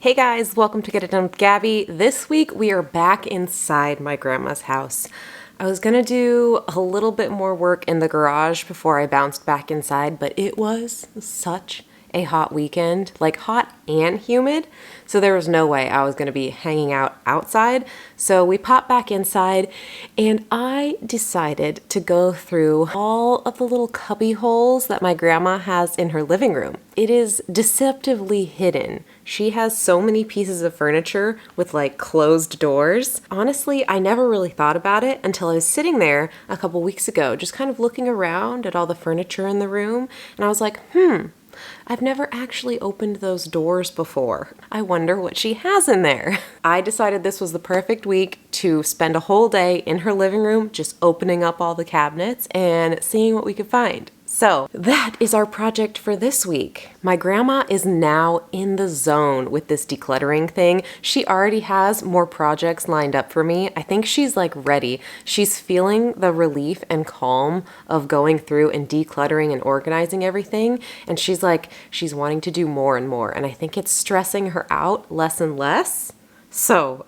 Hey guys, welcome to Get It Done with Gabby. This week we are back inside my grandma's house. I was gonna do a little bit more work in the garage before I bounced back inside, but it was such a hot weekend, like hot and humid, so there was no way I was gonna be hanging out outside. So we popped back inside and I decided to go through all of the little cubby holes that my grandma has in her living room. It is deceptively hidden. She has so many pieces of furniture with like closed doors. Honestly, I never really thought about it until I was sitting there a couple weeks ago, just kind of looking around at all the furniture in the room, and I was like, I've never actually opened those doors before. I wonder what she has in there. I decided this was the perfect week to spend a whole day in her living room just opening up all the cabinets and seeing what we could find. So that is our project for this week. My grandma is now in the zone with this decluttering thing. She already has more projects lined up for me. I think she's like ready. She's feeling the relief and calm of going through and decluttering and organizing everything. And she's wanting to do more and more. And I think it's stressing her out less and less. So,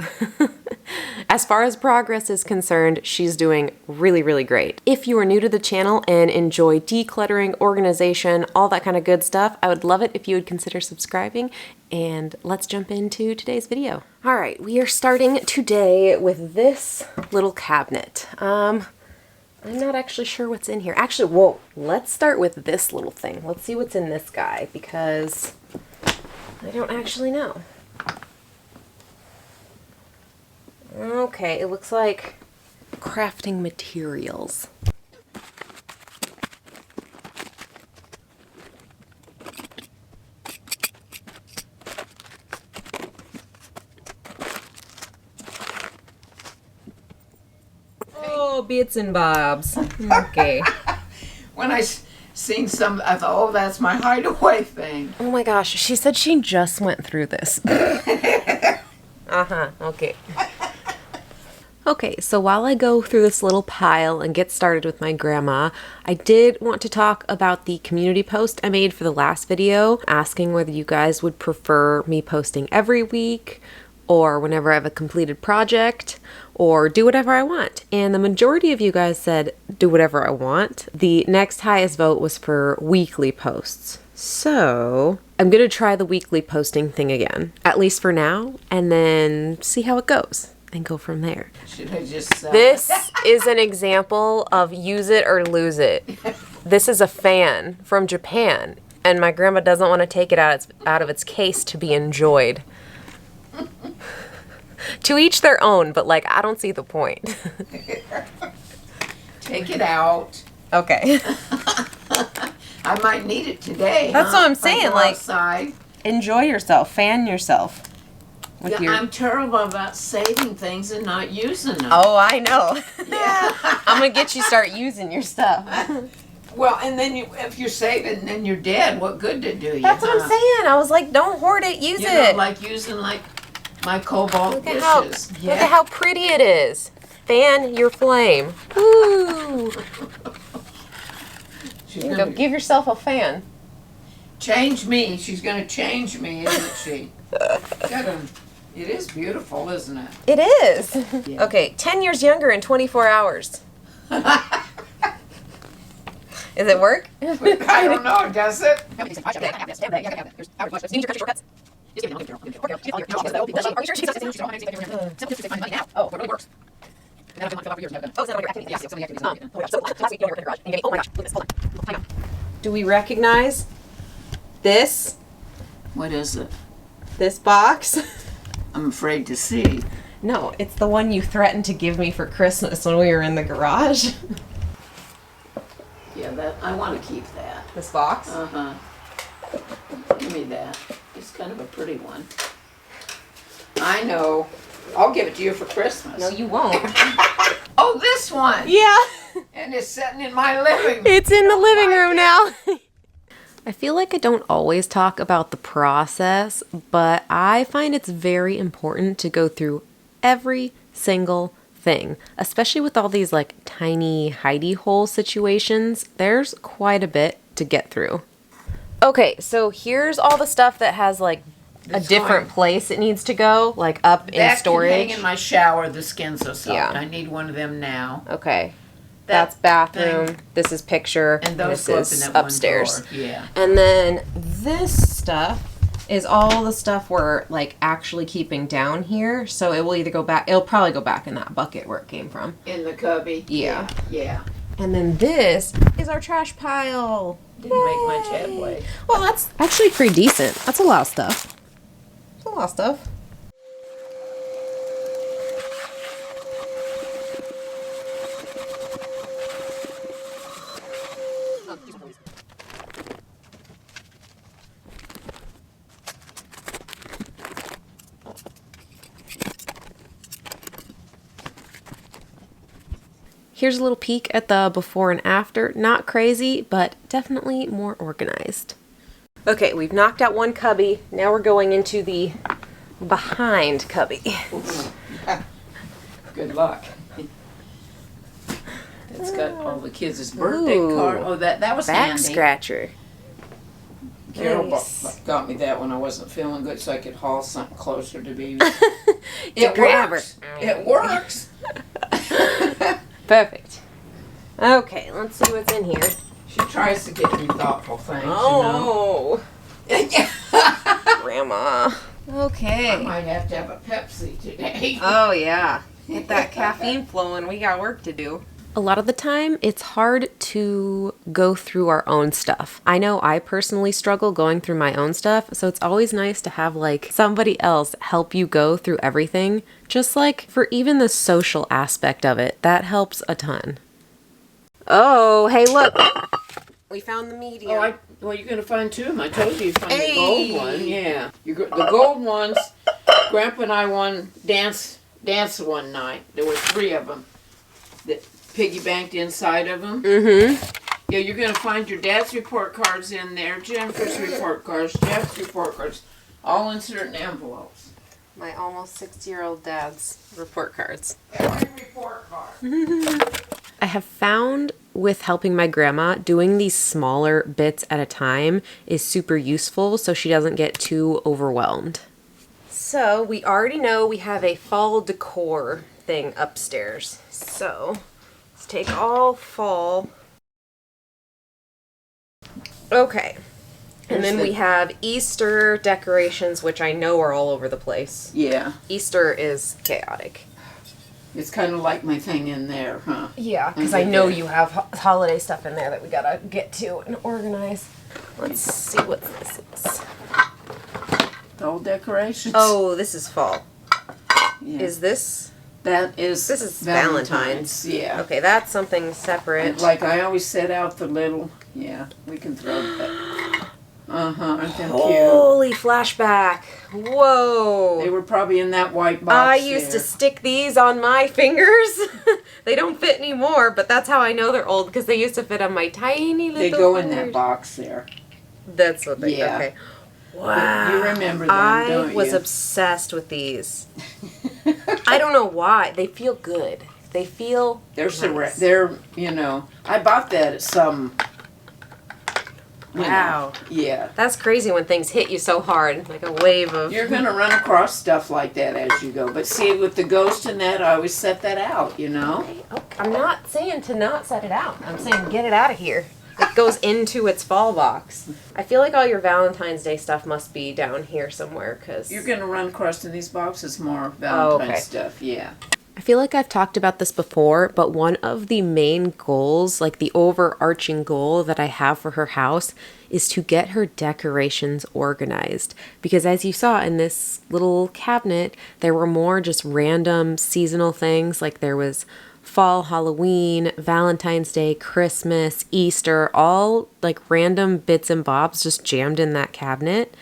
as far as progress is concerned, she's doing really, really great. If you are new to the channel and enjoy decluttering, organization, all that kind of good stuff, I would love it if you would consider subscribing, and let's jump into today's video. All right, we are starting today with this little cabinet. I'm not actually sure what's in here. Actually, whoa, let's start with this little thing. Let's see what's in this guy, because I don't actually know. Okay, it looks like crafting materials. Oh, bits and bobs. Okay. When I seen some, I thought, oh, that's my hideaway thing. Oh my gosh, she said she just went through this. Okay. Okay, so while I go through this little pile and get started with my grandma, I did want to talk about the community post I made for the last video, asking whether you guys would prefer me posting every week or whenever I have a completed project, or do whatever I want. And the majority of you guys said do whatever I want. The next highest vote was for weekly posts. So I'm gonna try the weekly posting thing again, at least for now, and then see how it goes. And go from there. Should I just This is an example of use it or lose it. This is a fan from Japan, and my grandma doesn't want to take it out of its case to be enjoyed. To each their own, but like, I don't see the point. Take it out. Okay. I might need it today. That's what I'm saying. Like, outside. Enjoy yourself, fan yourself. Yeah, I'm terrible about saving things and not using them. Oh, I know. Yeah. I'm gonna get you start using your stuff. Well, and then if you're saving, then you're dead. What good did it do you? That's what I'm saying. I was like, don't hoard it, use it. Like using like my cobalt dishes. Look at how pretty it is. Fan your flame. Woo! You go give yourself a fan. Change me. She's going to change me, isn't she? It is beautiful, isn't it? It is. Yeah. Okay, 10 years younger in 24 hours. Does it work? I don't know. Does it? Do we recognize this? What is it? This box? I'm afraid to see. No, it's the one you threatened to give me for Christmas when we were in the garage. Yeah, I want to keep that. This box? Uh-huh. Give me that. It's kind of a pretty one. I know. I'll give it to you for Christmas. No, you won't. Oh, this one! Yeah. And it's sitting in my living room. It's in the living room now. I feel like I don't always talk about the process, but I find it's very important to go through every single thing, especially with all these like tiny hidey hole situations. There's quite a bit to get through. Okay, so here's all the stuff that has like a different place it needs to go, like up in That storage. can hang in my shower. The skin's so soft. Yeah. I need one of them now. Okay. That's bathroom. thing. This is picture. And those this go up is in that upstairs. one drawer. Yeah. And then this stuff is all the stuff we're like actually keeping down here. So it will either go back. It'll probably go back in that bucket where it came from. In the cubby. Yeah. Yeah. And then this is our trash pile. Didn't make much headway. Well, that's actually pretty decent. That's a lot of stuff. That's a lot of stuff. Here's a little peek at the before and after. Not crazy, but definitely more organized. Okay, we've knocked out one cubby. Now we're going into the behind cubby. Good luck. It's got all the kids' birthday card. Oh, that was Back handy. scratcher. Carol Nice. got me that when I wasn't feeling good, so I could haul something closer to baby. To grab her. It works. Perfect. Okay, let's see what's in here. She tries to get me thoughtful things. Oh, You know? Grandma. Okay. I might have to have a Pepsi today. Oh, yeah. Get that caffeine flowing. We got work to do. A lot of the time, it's hard to go through our own stuff. I know I personally struggle going through my own stuff, so it's always nice to have like somebody else help you go through everything. Just like for even the social aspect of it, that helps a ton. Oh, hey, look. We found the medium. Well, you're going to find two of them. I told you find Hey. the gold one. Yeah. The gold ones, Grandpa and I won dance one night. There were three of them that piggy banked inside of them. Mm-hmm. Yeah, you're going to find your dad's report cards in there, Jennifer's report cards, Jeff's report cards, all in certain envelopes. My almost 6-year-old dad's report cards. Every report card. I have found with helping my grandma, doing these smaller bits at a time is super useful so she doesn't get too overwhelmed. So we already know we have a fall decor thing upstairs. So let's take all fall. Okay. And then we have Easter decorations, which I know are all over the place. Yeah. Easter is chaotic. It's kind of like my thing in there, huh? Yeah, because I know you have holiday stuff in there that we gotta get to and organize. Let's see what this is. The old decorations. Oh, this is fall. Yeah. Is this? This is Valentine's. Yeah. Okay, that's something separate. And like I always set out the little, yeah, we can throw that. Aren't them cute? Holy flashback. Whoa. They were probably in that white box. I used to stick these on my fingers. They don't fit anymore, but that's how I know they're old, because they used to fit on my tiny little They go in fingers. that box there. That's what they, Yeah. okay. Wow. You remember them, don't I was you? obsessed with these. I don't know why. They feel good. They feel nice. They're, you know, I bought that at some. Wow. Yeah. That's crazy when things hit you so hard, like a wave of... You're going to run across stuff like that as you go. But see, with the ghost and that, I always set that out, you know? Okay, I'm not saying to not set it out. I'm saying get it out of here. It goes into its fall box. I feel like all your Valentine's Day stuff must be down here somewhere, because... You're going to run across in these boxes more Valentine's okay. stuff, yeah. I feel like I've talked about this before, but one of the main goals, like the overarching goal that I have for her house, is to get her decorations organized. Because as you saw in this little cabinet, there were more just random seasonal things, like there was fall, Halloween, Valentine's Day, Christmas, Easter, all like random bits and bobs just jammed in that cabinet.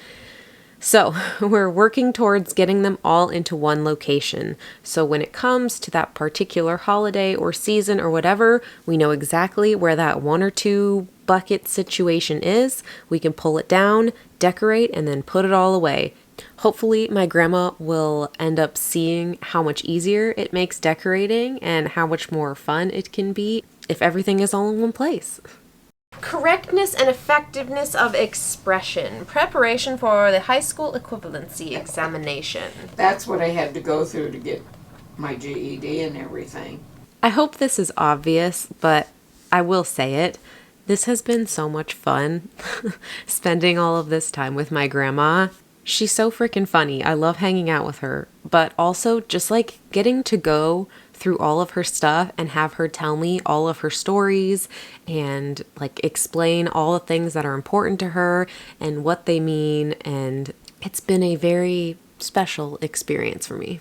So we're working towards getting them all into one location. So when it comes to that particular holiday or season or whatever, we know exactly where that 1 or 2 bucket situation is. We can pull it down, decorate, and then put it all away. Hopefully my grandma will end up seeing how much easier it makes decorating and how much more fun it can be if everything is all in one place. Correctness and effectiveness of expression. Preparation for the high school equivalency examination. That's what I had to go through to get my GED and everything. I hope this is obvious, but I will say it. This has been so much fun, spending all of this time with my grandma. She's so freaking funny. I love hanging out with her, but also just like getting to go through all of her stuff and have her tell me all of her stories and like explain all the things that are important to her and what they mean. And it's been a very special experience for me.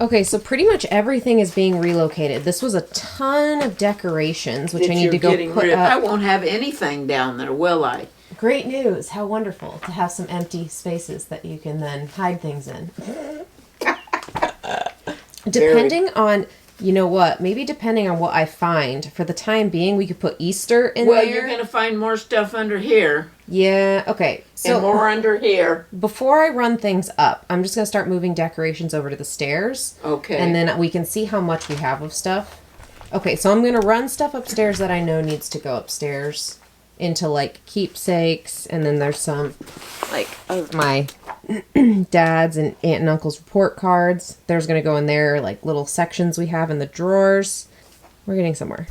Okay, so pretty much everything is being relocated. This was a ton of decorations, which I need to go put up. I won't have anything down there, will I? Great news. How wonderful to have some empty spaces that you can then hide things in. Depending on, you know what, maybe depending on what I find, for the time being, we could put Easter in there. Well, you're going to find more stuff under here. Yeah, okay. So and more under here. Before I run things up, I'm just going to start moving decorations over to the stairs. Okay. And then we can see how much we have of stuff. Okay, so I'm going to run stuff upstairs that I know needs to go upstairs into, like, keepsakes. And then there's some, like, of my dad's and aunt and uncle's report cards. There's going to go in there, like, little sections we have in the drawers. We're getting somewhere.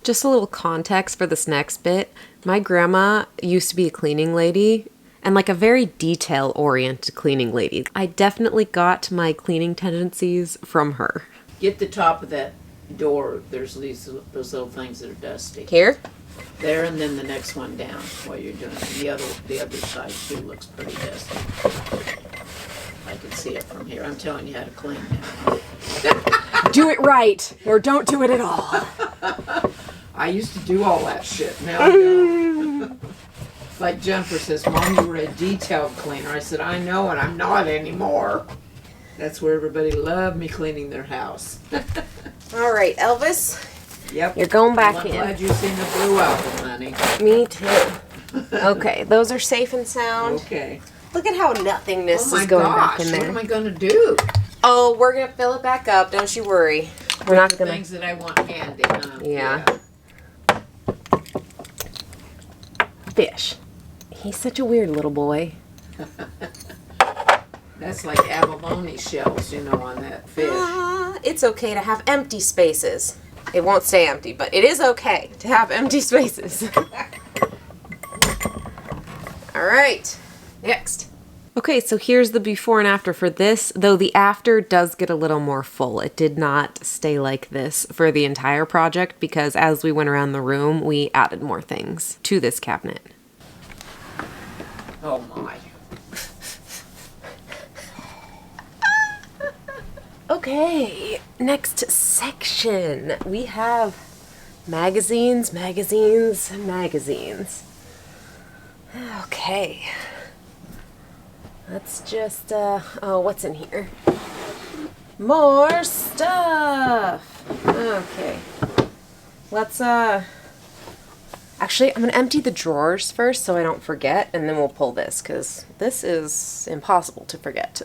Just a little context for this next bit. My grandma used to be a cleaning lady, and like a very detail-oriented cleaning lady. I definitely got my cleaning tendencies from her. Get the top of that door. There's those little things that are dusty. Here? There, and then the next one down while you're doing it. The other side too looks pretty dusty. I can see it from here. I'm telling you how to clean now. Do it right, or don't do it at all. I used to do all that shit. Now I don't. Like Jennifer says, Mom, you were a detailed cleaner. I said, I know, and I'm not anymore. That's where everybody loved me cleaning their house. All right, Elvis. Yep. You're going back I'm in. glad you've seen the blue album, honey. Me too. Okay, those are safe and sound. Okay. Look at how nothingness Oh my is going gosh, back in there. what am I going to do? Oh, we're going to fill it back up. Don't you worry. We're not going to... Things that I want handy, huh? Yeah. Fish. He's such a weird little boy. That's like abalone shells, you know, on that fish. It's okay to have empty spaces. It won't stay empty, but it is okay to have empty spaces. All right. Next. Okay, so here's the before and after for this, though the after does get a little more full. It did not stay like this for the entire project because as we went around the room, we added more things to this cabinet. Oh my. Okay, next section. We have magazines, magazines, magazines. Okay. Let's just, oh, what's in here? More stuff! Okay. Let's, actually, I'm gonna empty the drawers first so I don't forget, and then we'll pull this, because this is impossible to forget.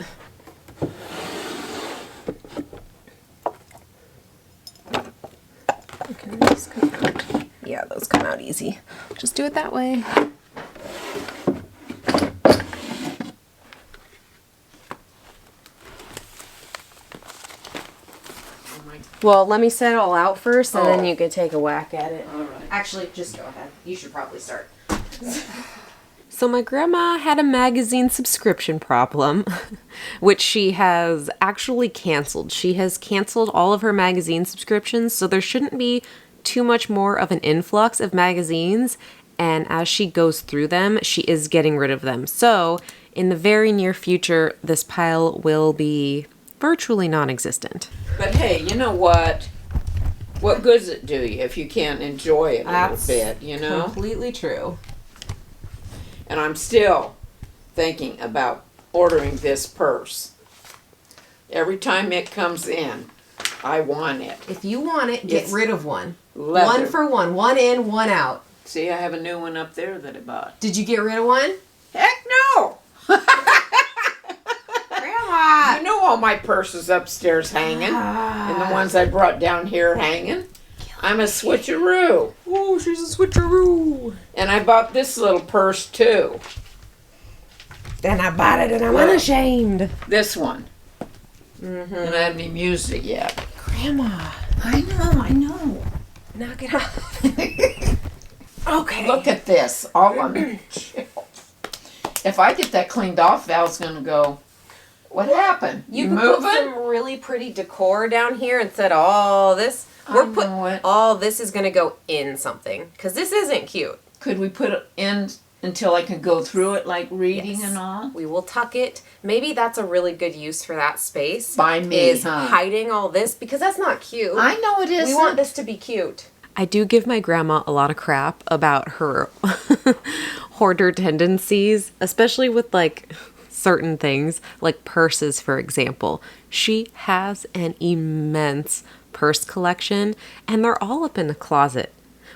Can these come out? Yeah, those come out easy. Just do it that way. Well, let me set it all out first, and then you can take a whack at it. All right. Actually, just go ahead. You should probably start. So my grandma had a magazine subscription problem, which she has actually canceled. She has canceled all of her magazine subscriptions, so there shouldn't be too much more of an influx of magazines. And as she goes through them, she is getting rid of them. So in the very near future, this pile will be virtually non-existent. But hey, you know what? What good does it do you if you can't enjoy it a little bit, you know? Completely true. And I'm still thinking about ordering this purse. Every time it comes in, I want it. If you want it, get rid of one. Leather. One for one. One in, one out. See, I have a new one up there that I bought. Did you get rid of one? Heck no! Grandma! You know all my purses upstairs hanging, and the ones I brought down here hanging. I'm a switcheroo. Oh, she's a switcheroo. And I bought this little purse too. Then I bought it and I'm unashamed. This one. And I haven't even used it yet. Grandma. I know. Knock it off. Okay. Look at this. All on the shelf. If I get that cleaned off, Val's going to go, what happened? You move put it? some really pretty decor down here and said all this. All this is going to go in something. Because this isn't cute. Could we put it in until I can go through it like reading and all? We will tuck it. Maybe that's a really good use for that space. By me, is hiding all this because that's not cute. I know it isn't. We want this to be cute. I do give my grandma a lot of crap about her hoarder tendencies, especially with like certain things, like purses, for example. She has an immense purse collection, and they're all up in the closet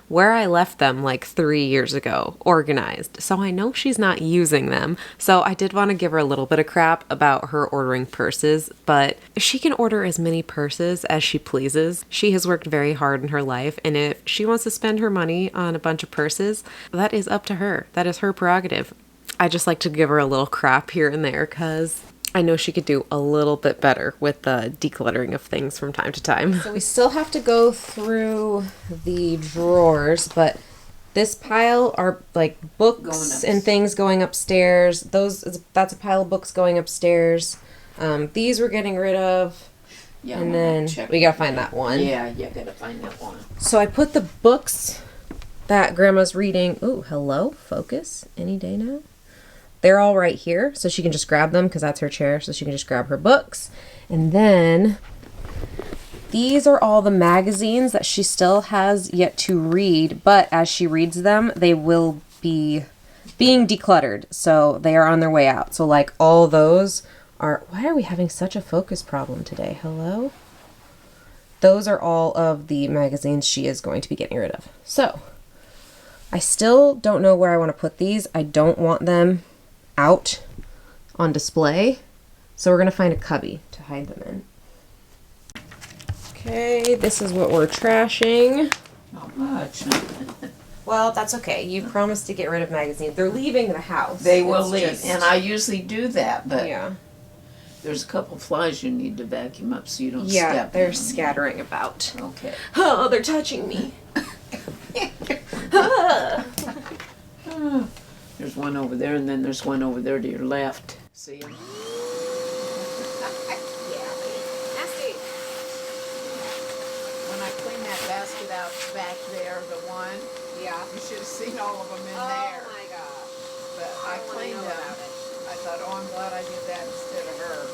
where I left them like 3 years ago, organized. So I know she's not using them. So I did want to give her a little bit of crap about her ordering purses, but she can order as many purses as she pleases. She has worked very hard in her life, and if she wants to spend her money on a bunch of purses, that is up to her. That is her prerogative. I just like to give her a little crap here and there because I know she could do a little bit better with the decluttering of things from time to time. So we still have to go through the drawers, but this pile are like books and things going upstairs. That's a pile of books going upstairs. These we're getting rid of. Yeah, and then we gotta find that one. Yeah, gotta find that one. So I put the books that Grandma's reading. Ooh, hello, focus. Any day now. They're all right here, so she can just grab them because that's her chair, so she can just grab her books. And then these are all the magazines that she still has yet to read, but as she reads them, they will be being decluttered, so they are on their way out. So like all those are, why are we having such a focus problem today? Hello? Those are all of the magazines she is going to be getting rid of. So I still don't know where I want to put these. I don't want them out on display, so we're gonna find a cubby to hide them in. Okay, this is what we're trashing. Not much. Well, that's okay. You promised to get rid of magazines. They're leaving the house. They will leave, and I usually do that, but yeah, there's a couple flies you need to vacuum up so you don't step in them. Yeah, they're scattering about. Okay. Oh, they're touching me. There's one over there, and then there's one over there to your left. See them? Nasty. When I cleaned that basket out back there, the one, you should have seen all of them in there. Oh my gosh. But I cleaned them. I thought, oh, I'm glad I did that instead of her.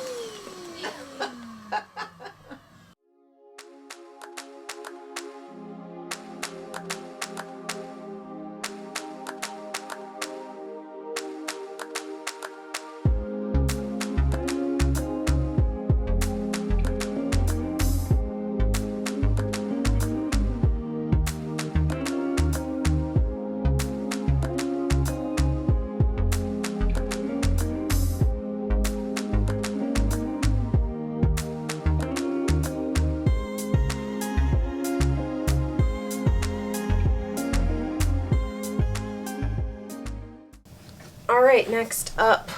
All right, next up,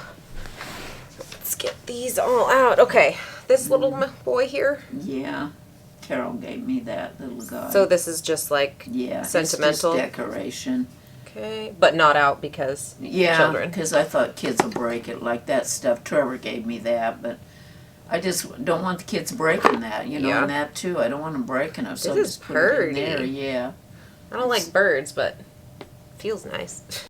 let's get these all out. Okay, this little boy here. Yeah. Carol gave me that little guy. So this is just like It's sentimental? just decoration. Okay, but not out because children. Because I thought kids will break it like that stuff. Trevor gave me that, but I just don't want the kids breaking that, and that too. I don't want them breaking it, so I This is just put it in there. pretty. Yeah. I don't like birds, but it feels nice.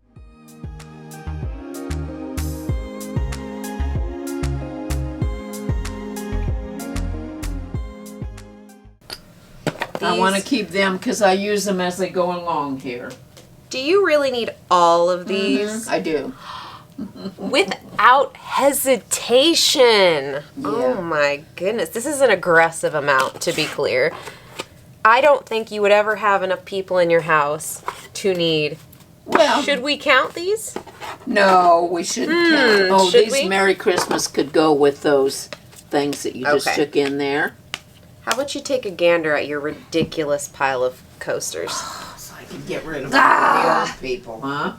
I want to keep them because I use them as they go along here. Do you really need all of these? I do. Without hesitation. Yeah. Oh my goodness. This is an aggressive amount, to be clear. I don't think you would ever have enough people in your house to need. Well, should we count these? No, we shouldn't count. Oh, should these we? Merry Christmas could go with those things that you just Okay. took in there. How about you take a gander at your ridiculous pile of coasters? So I can get rid of the old people, huh?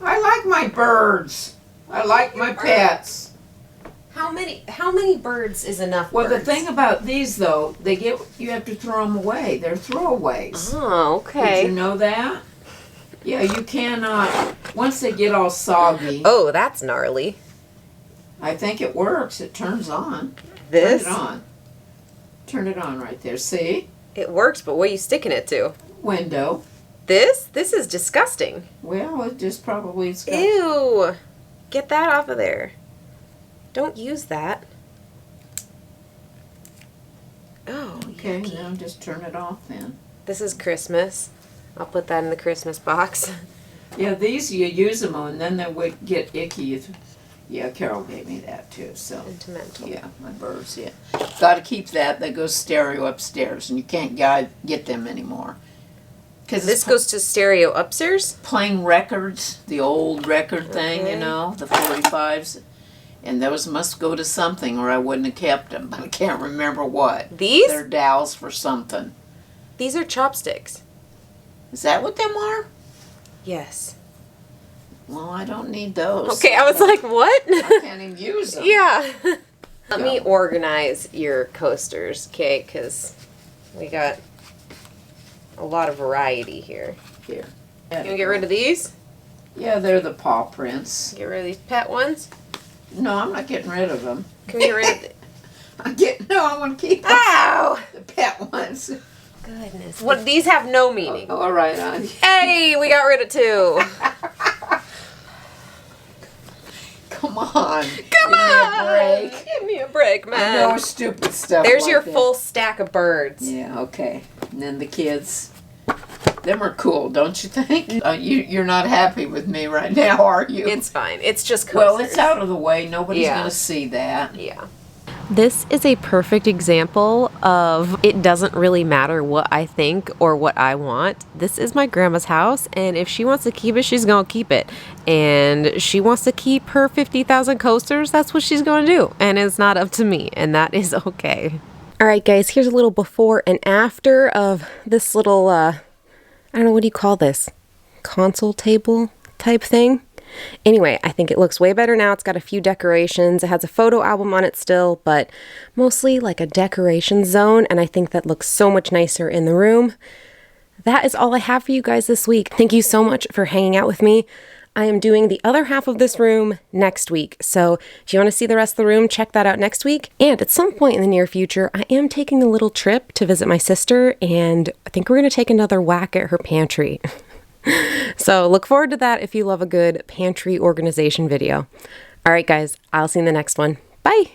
I like my birds. I like my pets. How many birds is enough? Well, birds? the thing about these, though, you have to throw them away. They're throwaways. Oh, okay. Did you know that? Yeah, you cannot. Once they get all soggy, Oh, that's gnarly. I think it works. It turns on. This? Turn it on. Turn it on right there. See? It works, but what are you sticking it to? Window. This? This is disgusting. Well, it just probably it's got. Ew. Get that off of there. Don't use that. Oh, Okay, yucky. now just turn it off then. This is Christmas. I'll put that in the Christmas box. Yeah, these you use them on, then they would get icky. Yeah, Carol gave me that too. So Sentimental. yeah, my birds. Yeah, got to keep that. That goes stereo upstairs, and you can't get them anymore. Because This goes to stereo upstairs? playing records, the old record thing, Okay. you know, the 45s. And those must go to something or I wouldn't have kept them, but I can't remember what. These? They're dowels for something. These are chopsticks. Is that what them are? Yes. Well, I don't need those. Okay, I was like, what? I can't even use them. Yeah. Let me Yeah. organize your coasters, okay? Because we got a lot of variety here. Here. Can we get rid of these? Yeah, they're the paw prints. Get rid of these pet ones? No, I'm not getting rid of them. Can we get rid of I want to keep Ow! the pet ones. Goodness. What, these have no meaning. All right, honey. Hey, we got rid of two. Come on. Come Give me on. a break. Give me a break, I man. know stupid stuff. There's like your that. full stack of birds. Yeah, okay. And then the kids. Them are cool, don't you think? You're not happy with me right now, are you? It's fine. It's just coasters. well, it's out of the way. Nobody's Yeah. going to see that. Yeah. This is a perfect example of it doesn't really matter what I think or what I want. This is my grandma's house, and if she wants to keep it, she's going to keep it. And she wants to keep her 50,000 coasters, that's what she's going to do. And it's not up to me, and that is okay. All right, guys, here's a little before and after of this little, I don't know, what do you call this? Console table type thing? Anyway, I think it looks way better now. It's got a few decorations. It has a photo album on it still, but mostly like a decoration zone, and I think that looks so much nicer in the room. That is all I have for you guys this week. Thank you so much for hanging out with me. I am doing the other half of this room next week, so if you want to see the rest of the room, check that out next week. And at some point in the near future, I am taking a little trip to visit my sister, and I think we're going to take another whack at her pantry. So look forward to that if you love a good pantry organization video. All right, guys, I'll see you in the next one. Bye.